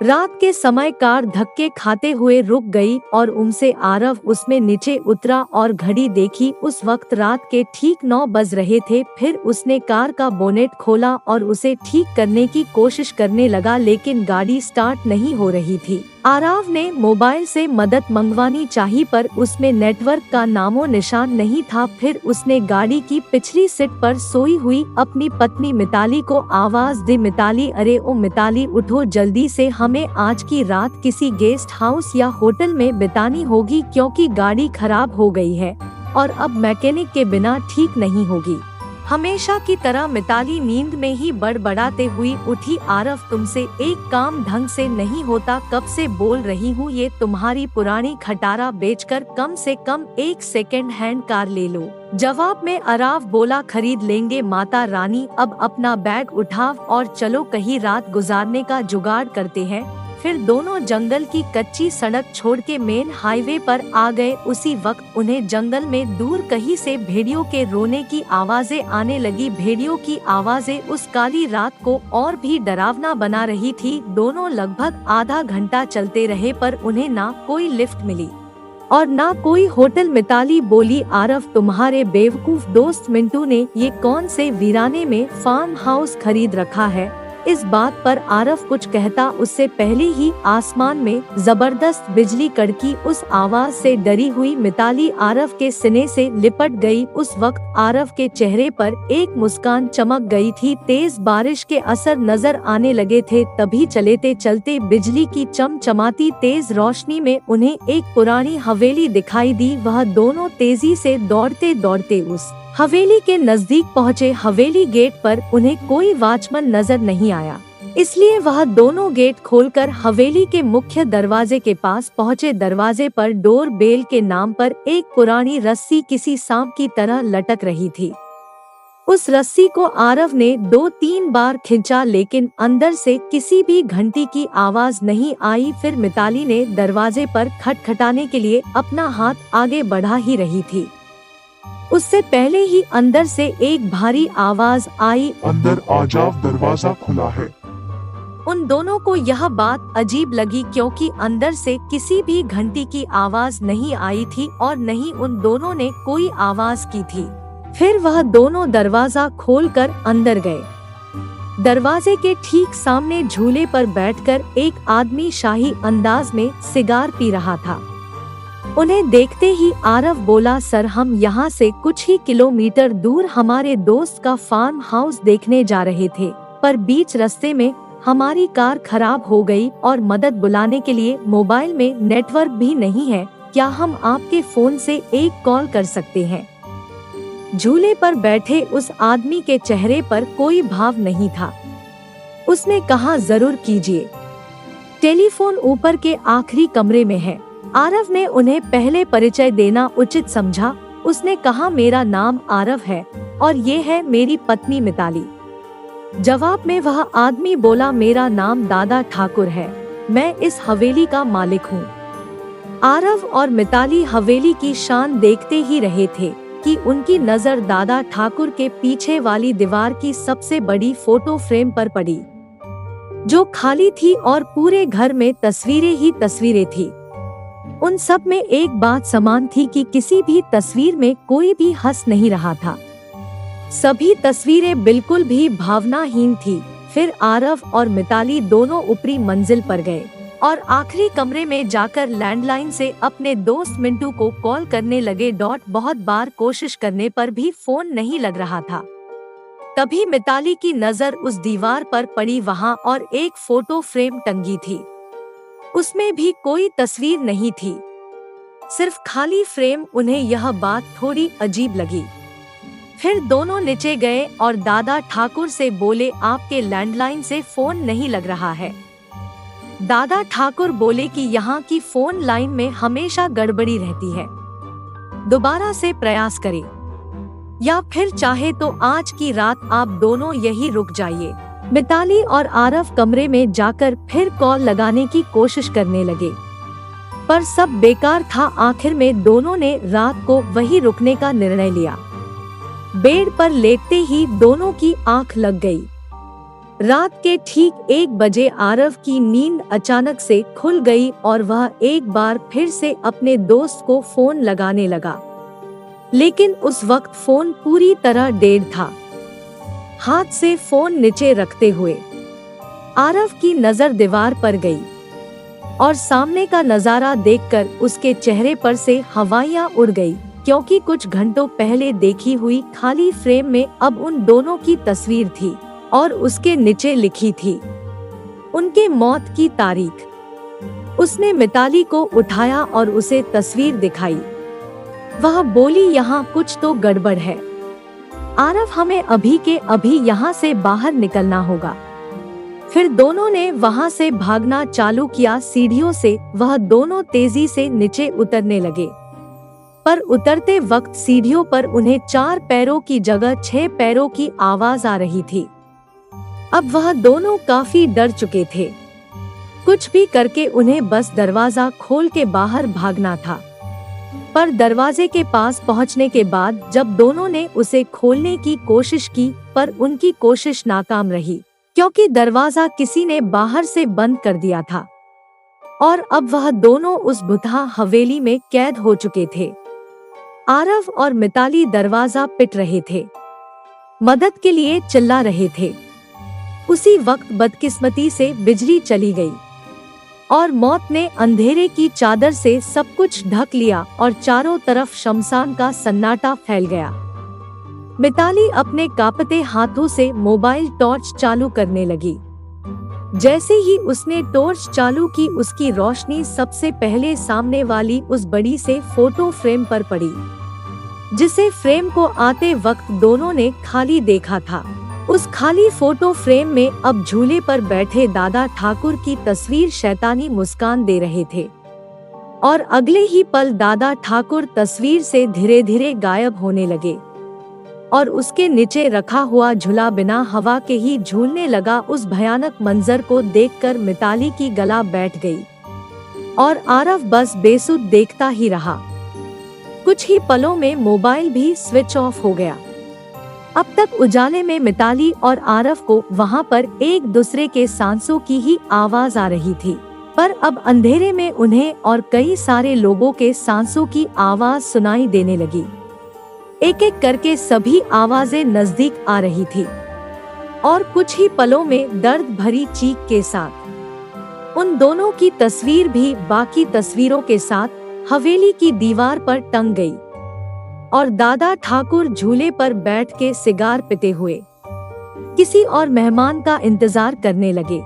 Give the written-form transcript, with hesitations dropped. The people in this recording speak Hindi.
रात के समय कार धक्के खाते हुए रुक गई और उनसे आरव उसमें नीचे उतरा और घड़ी देखी। उस वक्त रात के ठीक 9 बज रहे थे। फिर उसने कार का बोनेट खोला और उसे ठीक करने की कोशिश करने लगा, लेकिन गाड़ी स्टार्ट नहीं हो रही थी। आरव ने मोबाइल से मदद मंगवानी चाही पर उसमें नेटवर्क का नामो निशान नहीं था। फिर उसने गाड़ी की पिछली सीट पर सोई हुई अपनी पत्नी मिताली को आवाज दी, मिताली, अरे ओ मिताली, उठो जल्दी से, हमें आज की रात किसी गेस्ट हाउस या होटल में बितानी होगी क्योंकि गाड़ी खराब हो गई है और अब मैकेनिक के बिना ठीक नहीं होगी। हमेशा की तरह मिताली नींद में ही बड़बड़ाते हुई उठी, आरव, तुमसे एक काम ढंग से नहीं होता, कब से बोल रही हूँ ये तुम्हारी पुरानी खटारा बेचकर कम से कम एक सेकेंड हैंड कार ले लो। जवाब में आरव बोला, खरीद लेंगे माता रानी, अब अपना बैग उठाओ और चलो कहीं रात गुजारने का जुगाड़ करते हैं। फिर दोनों जंगल की कच्ची सड़क छोड़ के मेन हाईवे पर आ गए। उसी वक्त उन्हें जंगल में दूर कहीं से भेड़ियों के रोने की आवाजें आने लगी। भेड़ियों की आवाजें उस काली रात को और भी डरावना बना रही थी। दोनों लगभग आधा घंटा चलते रहे पर उन्हें ना कोई लिफ्ट मिली और ना कोई होटल। मिताली बोली, आरव, तुम्हारे बेवकूफ दोस्त मिंटू ने ये कौन से वीराने में फार्म हाउस खरीद रखा है। इस बात पर आरव कुछ कहता उससे पहले ही आसमान में जबरदस्त बिजली कड़की। उस आवाज से डरी हुई मिताली आरव के सीने से लिपट गई। उस वक्त आरव के चेहरे पर एक मुस्कान चमक गई थी। तेज बारिश के असर नजर आने लगे थे। तभी चलते चलते बिजली की चमचमाती तेज रोशनी में उन्हें एक पुरानी हवेली दिखाई दी। वह दोनों तेजी से दौड़ते दौड़ते उस हवेली के नजदीक पहुँचे। हवेली गेट पर उन्हें कोई वॉचमैन नजर नहीं आया, इसलिए वह दोनों गेट खोलकर हवेली के मुख्य दरवाजे के पास पहुँचे। दरवाजे पर डोर बेल के नाम पर एक पुरानी रस्सी किसी सांप की तरह लटक रही थी। उस रस्सी को आरव ने 2-3 बार खींचा, लेकिन अंदर से किसी भी घंटी की आवाज नहीं आई। फिर मिताली ने दरवाजे पर खटखटाने के लिए अपना हाथ आगे बढ़ा ही रही थी, उससे पहले ही अंदर से एक भारी आवाज आई, अंदर आ जाओ, दरवाजा खुला है। उन दोनों को यह बात अजीब लगी क्योंकि अंदर से किसी भी घंटी की आवाज नहीं आई थी और नहीं उन दोनों ने कोई आवाज की थी। फिर वह दोनों दरवाजा खोलकर अंदर गए। दरवाजे के ठीक सामने झूले पर बैठकर एक आदमी शाही अंदाज में सिगार पी रहा था। उन्हें देखते ही आरव बोला, सर, हम यहाँ से कुछ ही किलोमीटर दूर हमारे दोस्त का फार्म हाउस देखने जा रहे थे, पर बीच रास्ते में हमारी कार खराब हो गई और मदद बुलाने के लिए मोबाइल में नेटवर्क भी नहीं है। क्या हम आपके फोन से एक कॉल कर सकते हैं? झूले पर बैठे उस आदमी के चेहरे पर कोई भाव नहीं था। उसने कहा, जरूर कीजिए, टेलीफोन ऊपर के आखिरी कमरे में है। आरव ने उन्हें पहले परिचय देना उचित समझा। उसने कहा, मेरा नाम आरव है और ये है मेरी पत्नी मिताली। जवाब में वह आदमी बोला, मेरा नाम दादा ठाकुर है, मैं इस हवेली का मालिक हूँ। आरव और मिताली हवेली की शान देखते ही रहे थे कि उनकी नजर दादा ठाकुर के पीछे वाली दीवार की सबसे बड़ी फोटो फ्रेम पर पड़ी, जो खाली थी और पूरे घर में तस्वीरें ही तस्वीरें थी। उन सब में एक बात समान थी कि किसी भी तस्वीर में कोई भी हंस नहीं रहा था। सभी तस्वीरें बिल्कुल भी भावनाहीन थी। फिर आरव और मिताली दोनों ऊपरी मंजिल पर गए और आखिरी कमरे में जाकर लैंडलाइन से अपने दोस्त मिंटू को कॉल करने लगे। बहुत बार कोशिश करने पर भी फोन नहीं लग रहा था। तभी मिताली की नजर उस दीवार पर पड़ी। वहां और एक फोटो फ्रेम टंगी थी, उसमें भी कोई तस्वीर नहीं थी, सिर्फ खाली फ्रेम। उन्हें यह बात थोड़ी अजीब लगी। फिर दोनों नीचे गए और दादा ठाकुर से बोले, आपके लैंडलाइन से फोन नहीं लग रहा है। दादा ठाकुर बोले कि यहाँ की फोन लाइन में हमेशा गड़बड़ी रहती है, दोबारा से प्रयास करें या फिर चाहे तो आज की रात आप दोनों यही रुक जाइए। मिताली और आरव कमरे में जाकर फिर कॉल लगाने की कोशिश करने लगे, पर सब बेकार था। आखिर में दोनों ने रात को वही रुकने का निर्णय लिया। बेड पर लेटते ही दोनों की आंख लग गई। रात के ठीक 1 बजे आरव की नींद अचानक से खुल गई और वह एक बार फिर से अपने दोस्त को फोन लगाने लगा, लेकिन उस वक्त फोन पूरी तरह डेड था। हाथ से फोन नीचे रखते हुए आरव की नजर दीवार पर गई और सामने का नजारा देखकर उसके चेहरे पर से हवाइयां उड़ गई, क्योंकि कुछ घंटों पहले देखी हुई खाली फ्रेम में अब उन दोनों की तस्वीर थी और उसके नीचे लिखी थी उनके मौत की तारीख। उसने मिताली को उठाया और उसे तस्वीर दिखाई। वह बोली, यहाँ कुछ तो गड़बड़ है आरव, हमें अभी के अभी यहाँ से बाहर निकलना होगा। फिर दोनों ने वहाँ से भागना चालू किया। सीढ़ियों से वह दोनों तेजी से नीचे उतरने लगे, पर उतरते वक्त सीढ़ियों पर उन्हें 4 पैरों की जगह 6 पैरों की आवाज आ रही थी। अब वह दोनों काफी डर चुके थे। कुछ भी करके उन्हें बस दरवाजा खोल के बाहर भागना था, पर दरवाजे के पास पहुंचने के बाद जब दोनों ने उसे खोलने की कोशिश की, पर उनकी कोशिश नाकाम रही, क्योंकि दरवाजा किसी ने बाहर से बंद कर दिया था और अब वह दोनों उस भुतहा हवेली में कैद हो चुके थे। आरव और मिताली दरवाजा पिट रहे थे, मदद के लिए चिल्ला रहे थे। उसी वक्त बदकिस्मती से बिजली चली गई और मौत ने अंधेरे की चादर से सब कुछ ढक लिया और चारों तरफ शमशान का सन्नाटा फैल गया। मिताली अपने कांपते हाथों से मोबाइल टॉर्च चालू करने लगी। जैसे ही उसने टॉर्च चालू की, उसकी रोशनी सबसे पहले सामने वाली उस बड़ी से फोटो फ्रेम पर पड़ी, जिसे फ्रेम को आते वक्त दोनों ने खाली देखा था। उस खाली फोटो फ्रेम में अब झूले पर बैठे दादा ठाकुर की तस्वीर शैतानी मुस्कान दे रहे थे और अगले ही पल दादा ठाकुर तस्वीर से धीरे धीरे गायब होने लगे और उसके नीचे रखा हुआ झूला बिना हवा के ही झूलने लगा। उस भयानक मंजर को देखकर मिताली की गला बैठ गई और आरव बस बेसुध देखता ही रहा। कुछ ही पलों में मोबाइल भी स्विच ऑफ हो गया। अब तक उजाले में मिताली और आरव को वहां पर एक दूसरे के सांसों की ही आवाज आ रही थी, पर अब अंधेरे में उन्हें और कई सारे लोगों के सांसों की आवाज सुनाई देने लगी। एक एक करके सभी आवाजें नजदीक आ रही थी और कुछ ही पलों में दर्द भरी चीख के साथ उन दोनों की तस्वीर भी बाकी तस्वीरों के साथ हवेली की दीवार पर टंग गई और दादा ठाकुर झूले पर बैठ के सिगार पीते हुए किसी और मेहमान का इंतजार करने लगे।